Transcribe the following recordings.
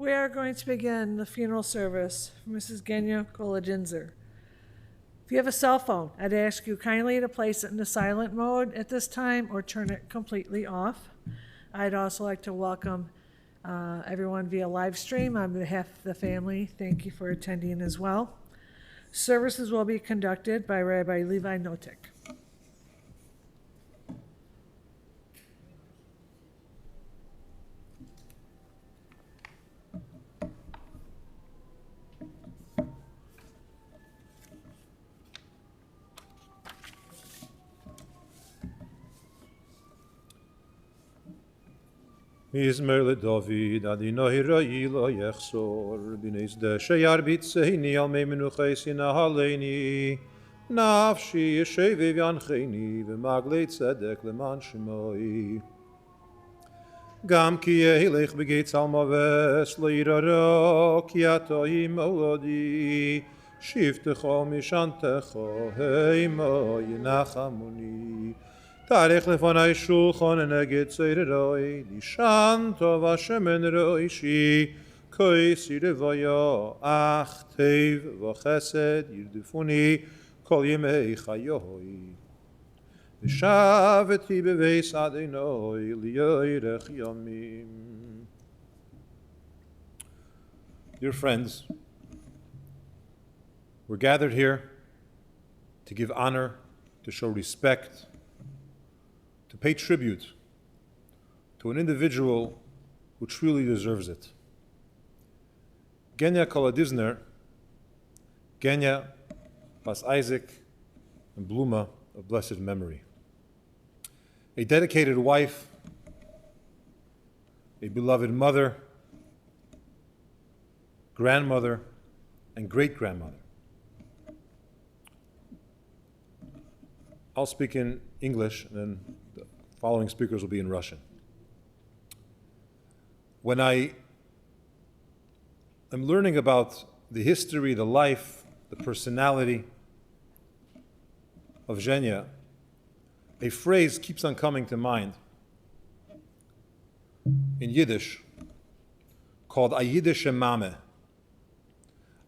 We are going to begin the funeral service for Mrs. Genya Kolodizner. If you have a cell phone, I'd ask you kindly to place it in the silent mode at this time or turn it completely off. I'd also like to welcome everyone via live stream on behalf of the family. Thank you for attending as well. Services will be conducted by Rabbi Levi Notik. מזמר לדוד, אדינוי רואי לא יחסור, בנזדה שירביצני על מי מנוחי נהלני, נפשי ישבי וינחני, ומגלי צדק למען שמוי. גם כי ילך בגיא צלמוות, לא ירא כי אתה עמדי, שבתך משענתך, המה ינחמוני. תאריך לפני שולחן נגד צוררוי, לישן טוב השמן ראשי, כויסי רוויה, אך טוב וחסד ירדפוני כל ימי חיי. ושבתי בבית אדוני ליארך ימים. Dear friends, we're gathered here to give honor, to show respect, to pay tribute to an individual who truly deserves it. Genya Kolodizner, Genya Bas Isaac and Bluma of blessed memory. A dedicated wife, a beloved mother, grandmother, and great-grandmother. I'll speak in English, and then the following speakers will be in Russian. When I am learning about the history, the life, the personality of Genya, a phrase keeps on coming to mind in Yiddish called a Yiddish mame.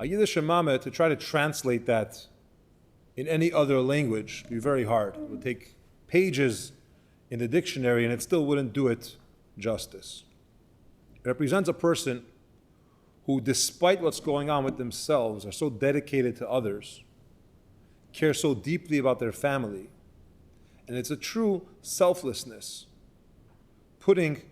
A Yiddish mame, to try to translate that in any other language would be very hard. It would take pages in the dictionary and it still wouldn't do it justice. It represents a person who, despite what's going on with themselves, are so dedicated to others, care so deeply about their family, and it's a true selflessness, putting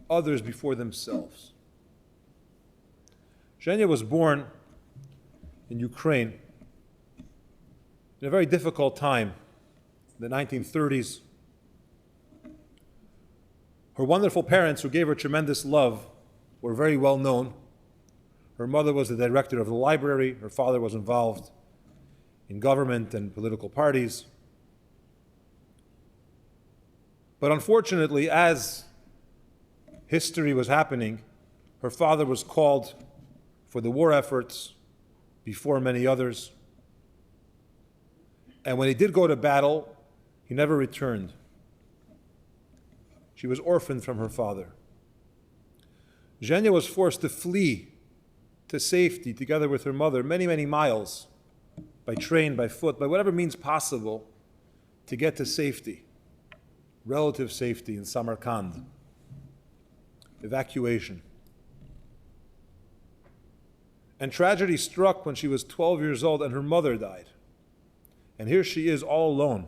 others before themselves. Genya was born in Ukraine in a very difficult time, the 1930s. Her wonderful parents, who gave her tremendous love, were very well known. Her mother was the director of the library. Her father was involved in government and political parties. But unfortunately, as history was happening, her father was called for the war efforts before many others. And when he did go to battle, he never returned. She was orphaned from her father. Genya was forced to flee to safety together with her mother many, many miles, by train, by foot, by whatever means possible, to get to safety, relative safety in Samarkand. Evacuation. And tragedy struck when she was 12 years old and her mother died. And here she is all alone,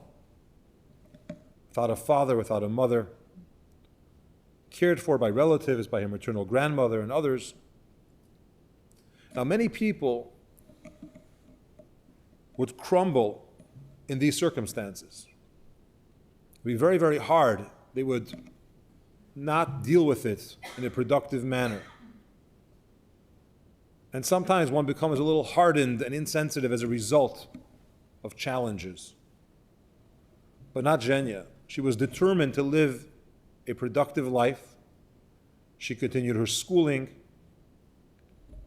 without a father, without a mother, cared for by relatives, by her maternal grandmother and others. Now, many people would crumble in these circumstances. It would be very, very hard. They would not deal with it in a productive manner. And sometimes one becomes a little hardened and insensitive as a result of challenges. But not Genya. She was determined to live a productive life. She continued her schooling.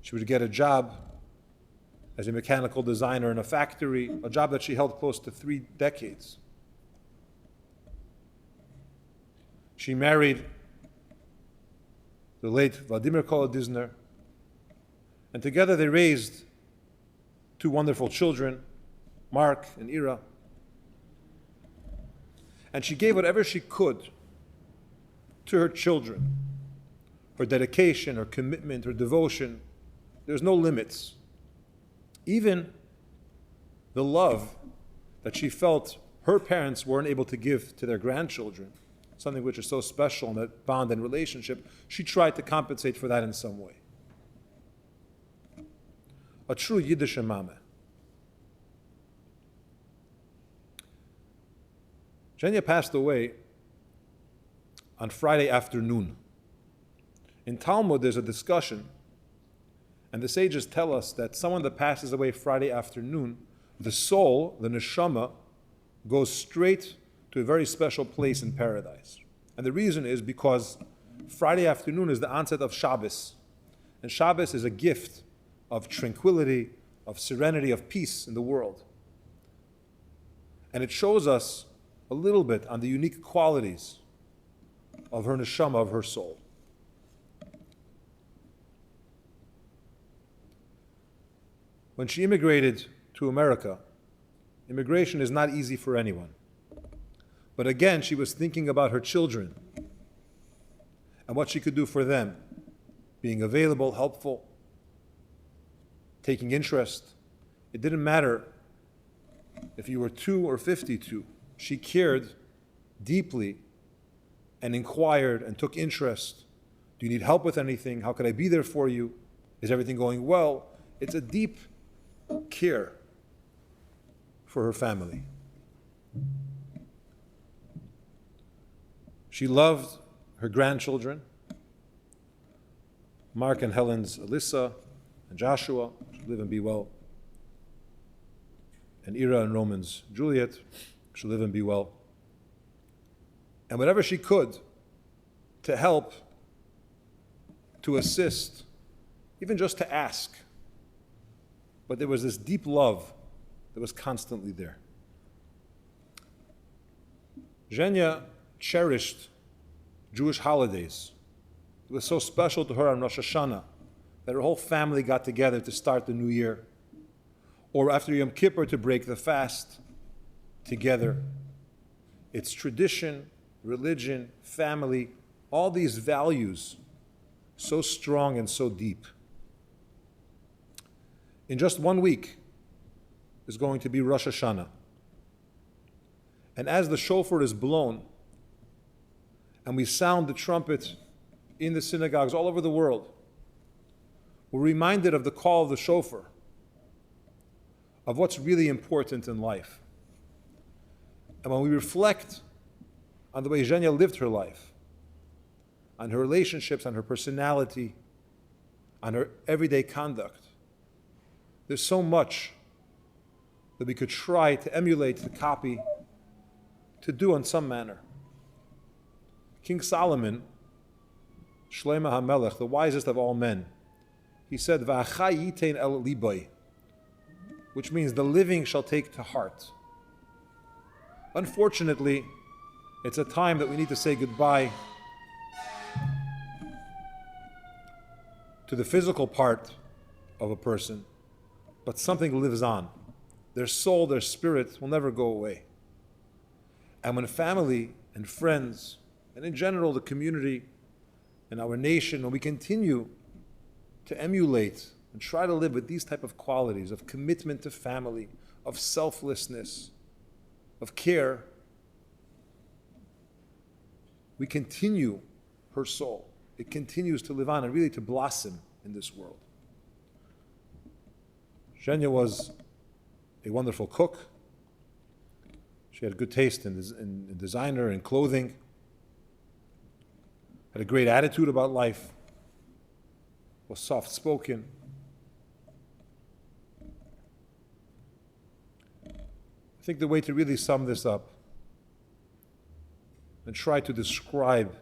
She would get a job as a mechanical designer in a factory, a job that she held close to 3 decades. She married the late Vladimir Kolodizner, And together they raised two wonderful children, Mark and Ira. And she gave whatever she could to her children. Her dedication, her commitment, her devotion. There's no limits. Even the love that she felt her parents weren't able to give to their grandchildren, something which is so special in that bond and relationship, she tried to compensate for that in some way. A true Yiddish mame. Genya passed away on Friday afternoon. In Talmud, there's a discussion, and the sages tell us that someone that passes away Friday afternoon, the soul, the neshama, goes straight to a very special place in paradise. And the reason is because Friday afternoon is the onset of Shabbos. And Shabbos is a gift of tranquility, of serenity, of peace in the world. And it shows us a little bit on the unique qualities of her neshama, of her soul. When she immigrated to America, immigration is not easy for anyone. But again, she was thinking about her children and what she could do for them, being available, helpful, taking interest. It didn't matter if you were 2 or 52. She cared deeply and inquired and took interest. Do you need help with anything? How could I be there for you? Is everything going well? It's a deep care for her family. She loved her grandchildren, Mark and Helen's Alyssa and Joshua, should live and be well, and Ira and Roman's Juliet, should live and be well. And whatever she could to help, to assist, even just to ask. But there was this deep love that was constantly there. Genya cherished Jewish holidays. It was so special to her on Rosh Hashanah that her whole family got together to start the new year. Or after Yom Kippur to break the fast together. It's tradition, religion, family, all these values so strong and so deep. In just 1 week is going to be Rosh Hashanah. And as the shofar is blown, and we sound the trumpet in the synagogues all over the world, we're reminded of the call of the shofar, of what's really important in life. And when we reflect on the way Genya lived her life, on her relationships, on her personality, on her everyday conduct, there's so much that we could try to emulate, to copy, to do in some manner. King Solomon, Shlomo HaMelech, the wisest of all men, he said, "V'achai yitein el liboy," which means the living shall take to heart. Unfortunately, it's a time that we need to say goodbye to the physical part of a person, but something lives on. Their soul, their spirit will never go away. And when family and friends, and in general the community and our nation, when we continue to emulate and try to live with these type of qualities of commitment to family, of selflessness, of care, we continue her soul. It continues to live on and really to blossom in this world. Genya was a wonderful cook. She had good taste in designer and clothing. Had a great attitude about life. Was soft-spoken. I think the way to really sum this up and try to describe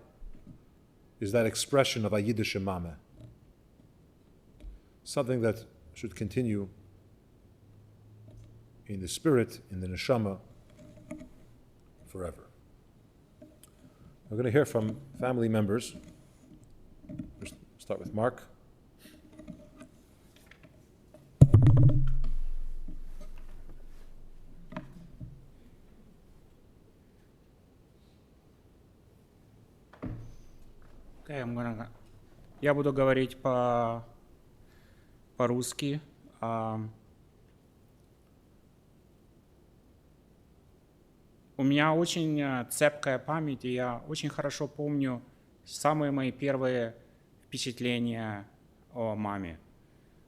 is that expression of a Yiddish mame. Something that should continue in the spirit, in the neshama, forever. We're going to hear from family members. We'll start with Mark. Я буду говорить по-русски. У меня очень цепкая память, и я очень хорошо помню самые мои первые впечатления о маме.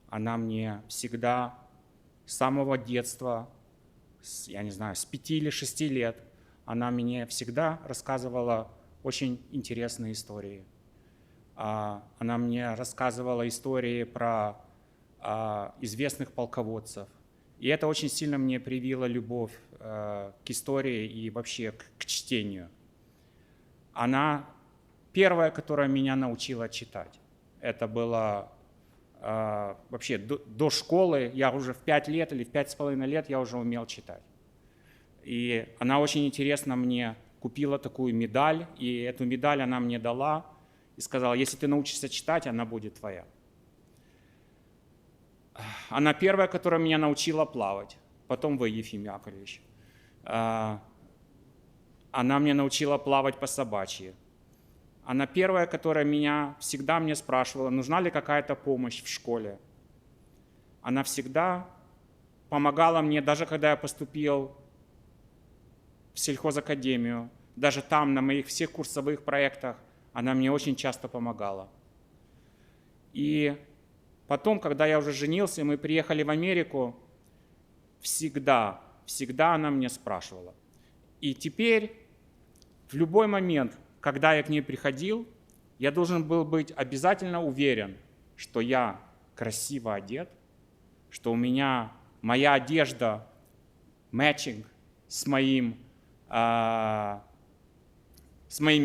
Она мне всегда с самого детства, я не знаю, с 5 или 6 лет, она мне всегда рассказывала очень интересные истории. Она мне рассказывала истории про известных полководцев. И это очень сильно мне привило любовь к истории и вообще к чтению. Она первая, которая меня научила читать. Это было вообще до школы, я уже в 5 лет или в 5,5 лет я уже умел читать. И она очень интересно мне купила такую медаль, и эту медаль она мне дала и сказала: если ты научишься читать, она будет твоя. Она первая, которая меня научила плавать. Потом вы, Ефим Яковлевич. Она меня научила плавать по-собачьи. Она первая, которая всегда мне спрашивала, нужна ли какая-то помощь в школе. Она всегда помогала мне, даже когда я поступил в сельхозакадемию, даже там, на моих всех курсовых проектах, она мне очень часто помогала. И потом, когда я уже женился, и мы приехали в Америку, всегда она меня спрашивала. И теперь, в любой момент, когда я к ней приходил, я должен был быть обязательно уверен, что я красиво одет, что у меня моя одежда matching с моими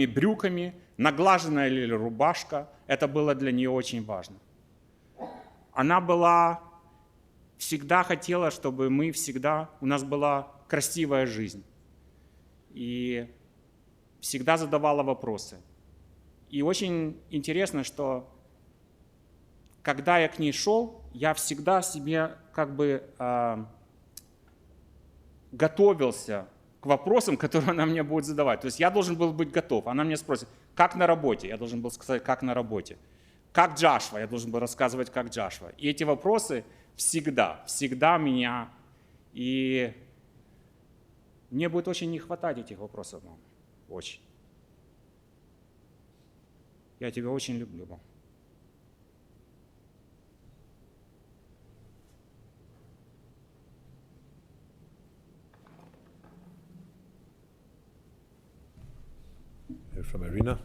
брюками, наглаженная ли рубашка. Это было для нее очень важно. Она всегда хотела, чтобы у нас была красивая жизнь. И всегда задавала вопросы. И очень интересно, что когда я к ней шел, я всегда себе готовился к вопросам, которые она мне будет задавать. То есть я должен был быть готов. Она меня спросит: как на работе? Я должен был сказать: как на работе. Как Джашва? Я должен был рассказывать, как Джашва. И эти вопросы всегда меня. И мне будет очень не хватать этих вопросов, мам. Очень. Я тебя очень люблю, мам. Here from Irina.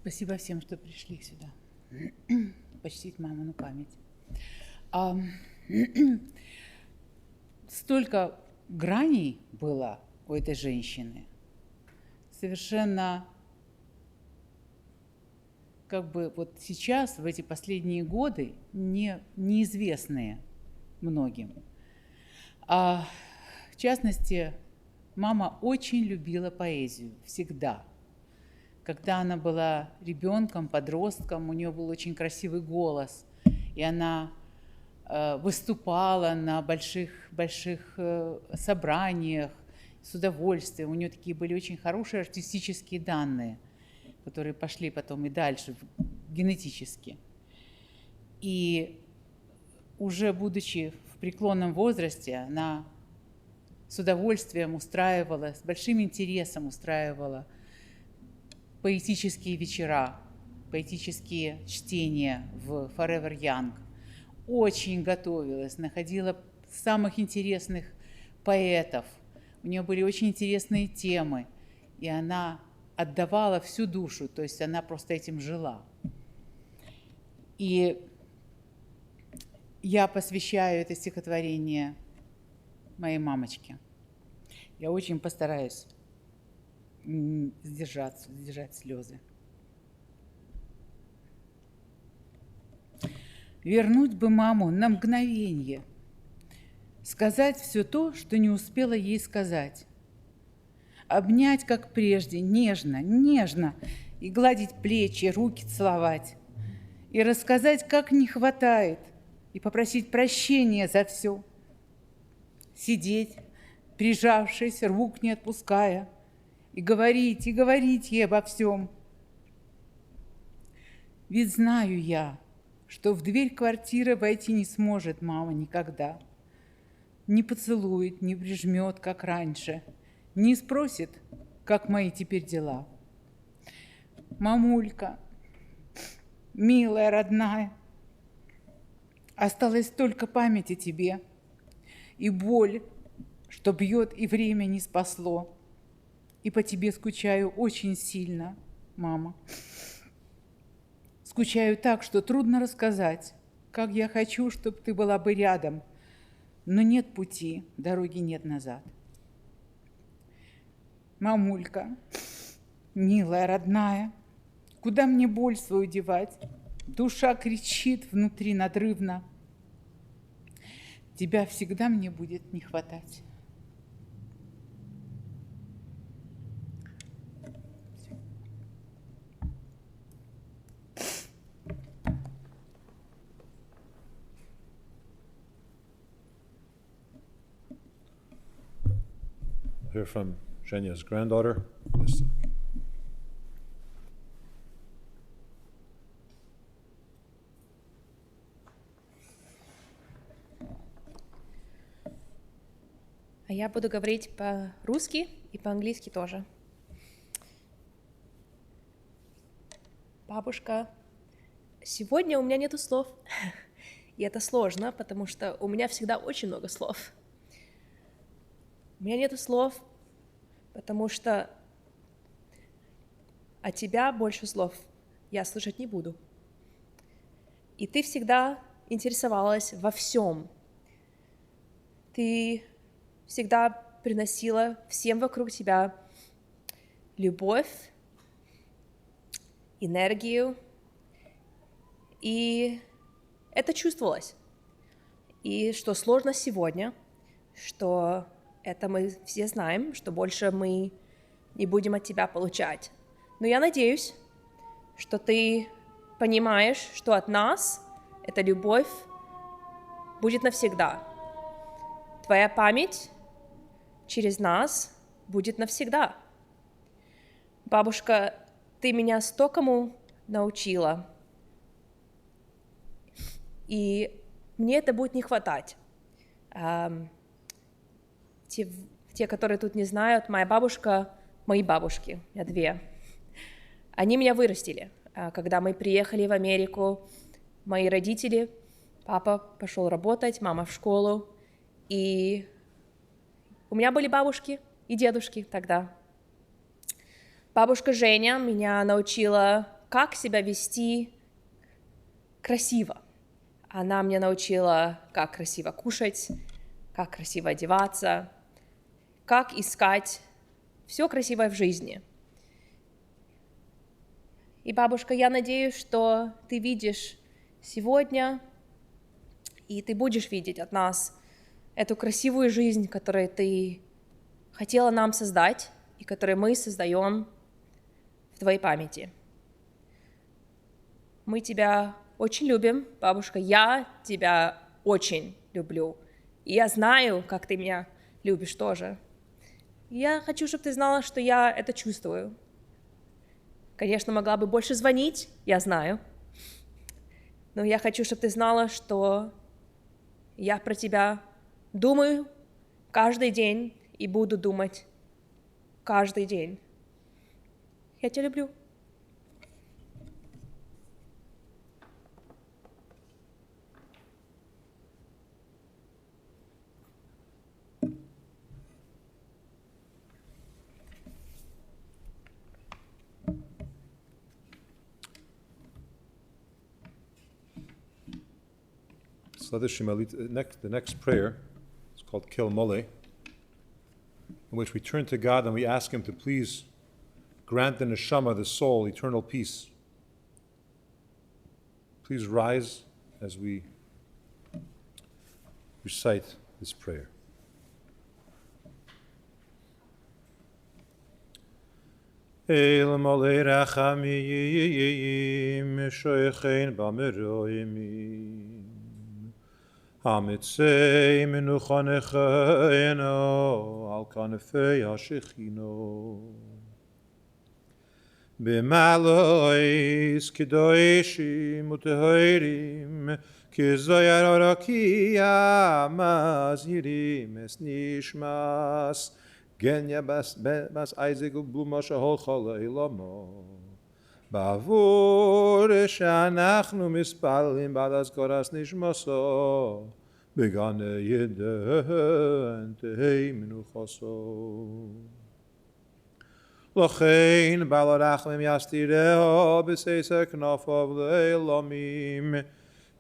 Спасибо всем, что пришли сюда почтить мамину память. Столько граней было у этой женщины, совершенно вот сейчас, в эти последние годы, неизвестные многим. В частности, мама очень любила поэзию, всегда. Когда она была ребенком, подростком, у нее был очень красивый голос, и она выступала на больших собраниях с удовольствием. У нее такие были очень хорошие артистические данные, которые пошли потом и дальше генетически. И уже будучи в преклонном возрасте, она с удовольствием устраивала, с большим интересом устраивала поэтические вечера, поэтические чтения в Forever Young. Очень готовилась, находила самых интересных поэтов. У нее были очень интересные темы, и она отдавала всю душу, то есть она просто этим жила. И я посвящаю это стихотворение моей мамочке. Я очень постараюсь сдержать слезы. Вернуть бы маму на мгновенье, сказать все то, что не успела ей сказать, обнять, как прежде, нежно, нежно, и гладить плечи, руки целовать, и рассказать, как не хватает, и попросить прощения за все. Сидеть, прижавшись, рук не отпуская, и говорить ей обо всем. Ведь знаю я, что в дверь квартиры войти не сможет мама никогда. Не поцелует, не прижмет, как раньше, не спросит, как мои теперь дела. Мамулька, милая, родная, осталась только память о тебе и боль, что бьет и время не спасло. И по тебе скучаю очень сильно, мама. Скучаю так, что трудно рассказать, как я хочу, чтобы ты была бы рядом, но нет пути, дороги нет назад. Мамулька, милая, родная, куда мне боль свою девать? Душа кричит внутри надрывно. Тебя всегда мне будет не хватать. Hear from Genya's granddaughter, Lisa. А я буду говорить по-русски и по-английски тоже. Бабушка, сегодня у меня нету слов. И это сложно, потому что у меня всегда очень много слов. У меня нету слов, потому что от тебя больше слов я слышать не буду. И ты всегда интересовалась во всем. Ты всегда приносила всем вокруг тебя любовь, энергию, и это чувствовалось. И что сложно сегодня, что это мы все знаем, что больше мы не будем от тебя получать. Но я надеюсь, что ты понимаешь, что от нас эта любовь будет навсегда. Твоя память через нас будет навсегда. Бабушка, ты меня стокому научила, и мне это будет не хватать. Те, которые тут не знают, моя бабушка, мои бабушки, я две, они меня вырастили. Когда мы приехали в Америку, мои родители, папа пошел работать, мама в школу, и у меня были бабушки и дедушки тогда. Бабушка Женя меня научила, как себя вести красиво. Она меня научила, как красиво кушать, как красиво одеваться, как искать все красивое в жизни. И, бабушка, я надеюсь, что ты видишь сегодня, и ты будешь видеть от нас эту красивую жизнь, которую ты хотела нам создать, и которую мы создаем в твоей памяти. Мы тебя очень любим, бабушка, я тебя очень люблю. И я знаю, как ты меня любишь тоже. И я хочу, чтобы ты знала, что я это чувствую. Конечно, могла бы больше звонить, я знаю. Но я хочу, чтобы ты знала, что я про тебя думаю каждый день и буду думать каждый день. Я тебя люблю. The next prayer is called Kil Mole, in which we turn to God and we ask Him to please grant the neshama, the soul, eternal peace. Please rise as we recite this prayer. אל מלא רחמים שויכן במרוימים המצי מנוחה נחנו על כנפי השכינו במעלויס קדושים וטהורים כזויר הרקיע מזהירים אס נשמס גניה בס אייזק ובלומה שהולכה לעולמו בעבור שאנחנו מספלים בעד אזכורס נשמסו בגן עדן תהי מנוחסו לכן בעל הרחמים יסתירהו בססר כנפיו לעולמים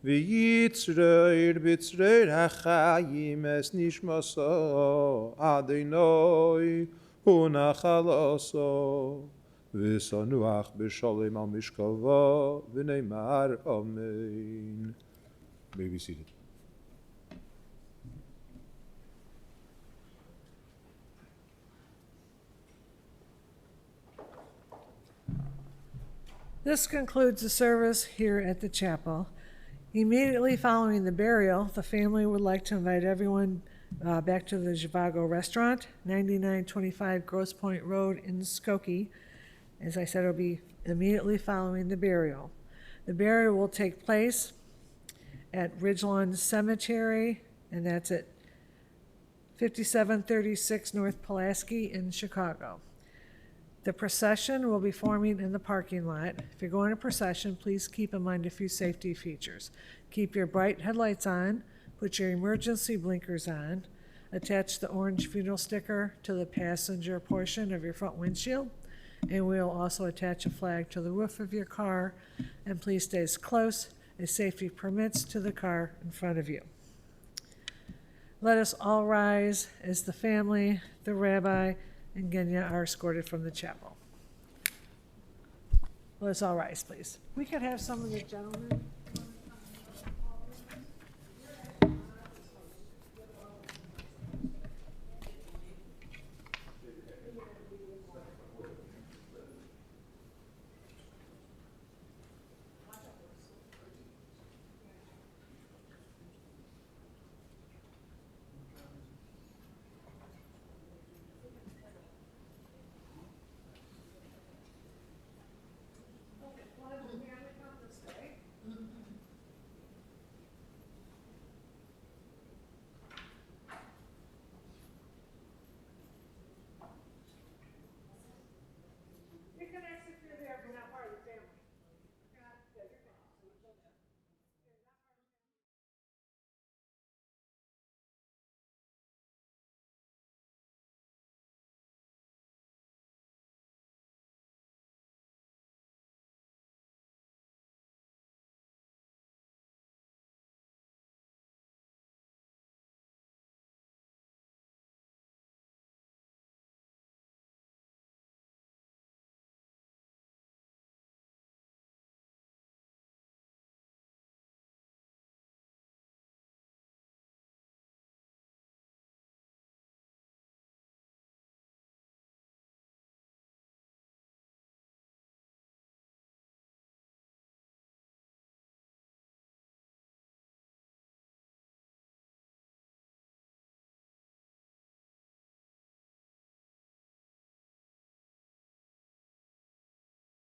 ויצרור בצרור החיים אס נשמסו אדוני ונחלתו ושנוח בשלום על משכבו ונאמר אמן. May be seated. This concludes the service here at the chapel. Immediately following the burial, the family would like to invite everyone back to the Zhivago restaurant, 9925 Grosse Point Road in Skokie. As I said, it'll be immediately following the burial. The burial will take place at Ridgelawn Cemetery, and that's at 5736 North Pulaski in Chicago. The procession will be forming in the parking lot. If you're going to procession, please keep in mind a few safety features. Keep your bright headlights on, put your emergency blinkers on, attach the orange funeral sticker to the passenger portion of your front windshield, and we'll also attach a flag to the roof of your car, and please stay as close as safety permits to the car in front of you. Let us all rise as the family, the rabbi, and Genya are escorted from the chapel. Let us all rise, please. We could have some of the gentlemen.